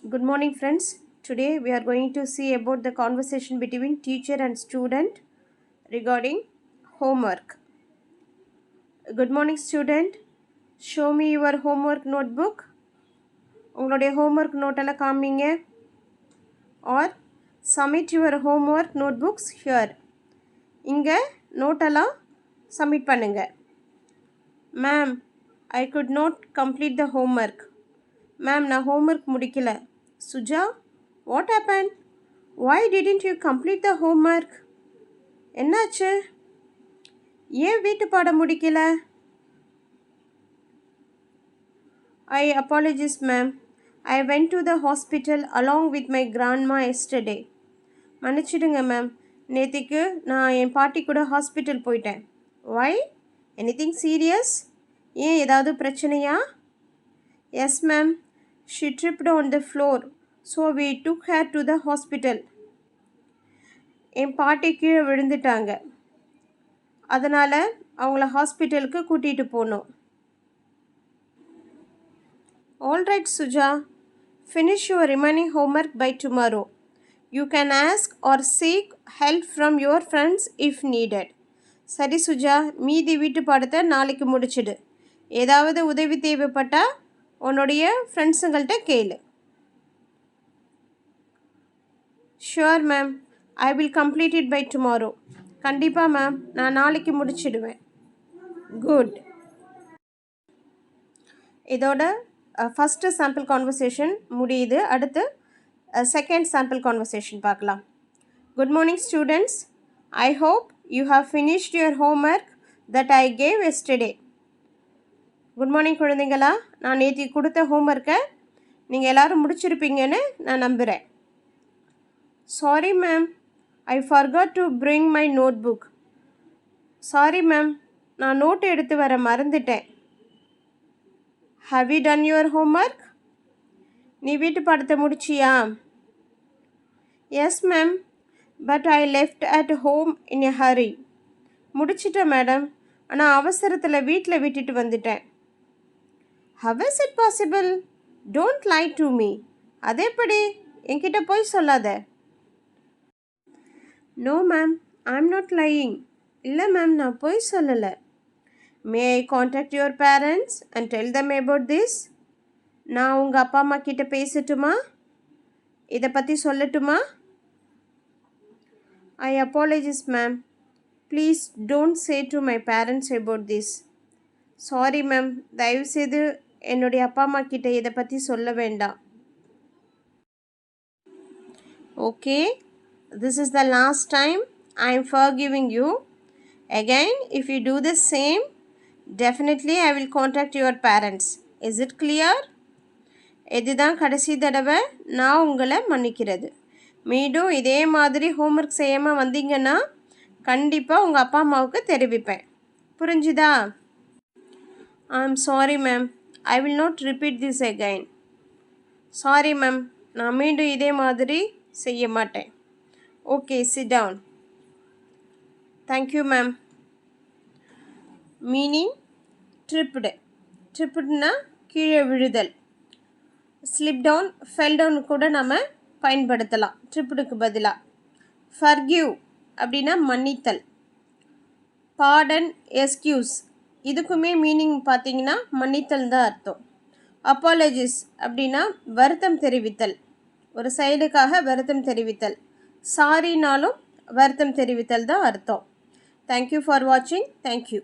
Good morning, friends. Today we are going to see about the conversation between teacher and student regarding homework. Good morning, student. Show me your homework notebook. உங்களுடைய homework note எல்லாம் காமிங்க or submit your homework notebooks here. இங்க note எல்லாம் submit பண்ணுங்க. Ma'am, I could not complete the homework. Ma'am, நான் homework முடிக்கல. Suja, what happened? Why didn't you complete the homework? என்னாச்சு? ஏன் வீட்டு பாடம் முடிக்கல? I apologize, ma'am. I went to the hospital along with my grandma yesterday. மன்னிச்சிடுங்க ma'am, நேத்திக்கு நான் என் பாட்டி கூட ஹாஸ்பிட்டல் போயிட்டேன். Why? Anything serious? ஏன் ஏதாவது பிரச்சனையா? Yes, ma'am. She tripped on the floor, so we took her to the hospital. என் பாட்டி கீழே விழுந்துட்டாங்க, அதனால் அவங்கள ஹாஸ்பிட்டலுக்கு கூட்டிகிட்டு போனோம். All right, Suja. Finish your remaining homework by tomorrow. You can ask or seek help from your friends if needed. சரி சுஜா, மீதி வீட்டு பாடத்தை நாளைக்கு முடிச்சிடு. ஏதாவது உதவி தேவைப்பட்டால் உன்னுடைய ஃப்ரெண்ட்ஸுங்கள்கிட்ட கேளு. Sure ma'am, I will complete it by tomorrow. கண்டிப்பாக மேம், நான் நாளைக்கு முடிச்சிடுவேன். குட். இதோட ஃபஸ்ட்டு சாம்பிள் கான்வர்சேஷன் முடியுது. அடுத்து செகண்ட் சாம்பிள் கான்வர்சேஷன் பார்க்கலாம். Good morning students. I hope you have finished your homework that I gave yesterday. Good morning குழந்தைங்களா, நான் நேற்று கொடுத்த ஹோம்ஒர்க்கை நீங்கள் எல்லோரும் முடிச்சிருப்பீங்கன்னு நான் நம்புகிறேன். Sorry ma'am, I forgot to bring my notebook. Sorry ma'am, நான் நோட்டு எடுத்து வர மறந்துட்டேன். How you done your homework? நீ வீட்டு பாடத்தை முடிச்சியா? Yes ma'am, but I left at home in a hurry. முடிச்சிட்டேன் மேடம், ஆனால் அவசரத்தில் வீட்டில் விட்டுட்டு வந்துட்டேன். How is it possible? Don't lie to me. அதேப்படி என்கிட்ட போய் சொல்லாத. No ma'am, I'm not lying. இல்லை மேம், நான் போய் சொல்லலை. May I contact your parents and tell them about this? நான் உங்கள் அப்பா அம்மா கிட்ட பேசட்டுமா? இதை பற்றி சொல்லட்டுமா? I apologize ma'am. Please don't say to my parents about this. Sorry ma'am, தயவுசெய்து என்னுடைய அப்பா அம்மா கிட்ட இதை பற்றி சொல்ல வேண்டாம். Okay, this is the last time I am forgiving you. Again, if you do the same, definitely I will contact your parents. Is it clear? இதுதான் கடைசி தடவை நான் உங்களை மன்னிக்கிறது. மீண்டும் இதே மாதிரி ஹோம்ஒர்க் செய்யாமல் வந்தீங்கன்னா கண்டிப்பாக உங்கள் அப்பா அம்மாவுக்கு தெரிவிப்பேன். புரிஞ்சுதா? I am sorry ma'am. I will not repeat this again. Sorry ma'am, நான் மீண்டும் இதே மாதிரி செய்ய மாட்டேன். Okay, sit down. Thank you ma'am. Meaning tripped. Trippedனா கீழே விழுதல். Slip down, fell down கூட நம்ம பயன்படுத்தலாம் ட்ரிப்புடுக்கு பதிலாக. Forgive அப்படின்னா மன்னித்தல். Pardon, excuse இதுக்குமே மீனிங் பார்த்தீங்கன்னா மன்னித்தல் தான் அர்த்தம். அப்பாலஜிஸ் அப்படின்னா வருத்தம் தெரிவித்தல், ஒரு செயலுக்காக வருத்தம் தெரிவித்தல். சாரினாலும் வருத்தம் தெரிவித்தல் தான் அர்த்தம். தேங்க்யூ ஃபார் வாட்சிங். தேங்க்யூ.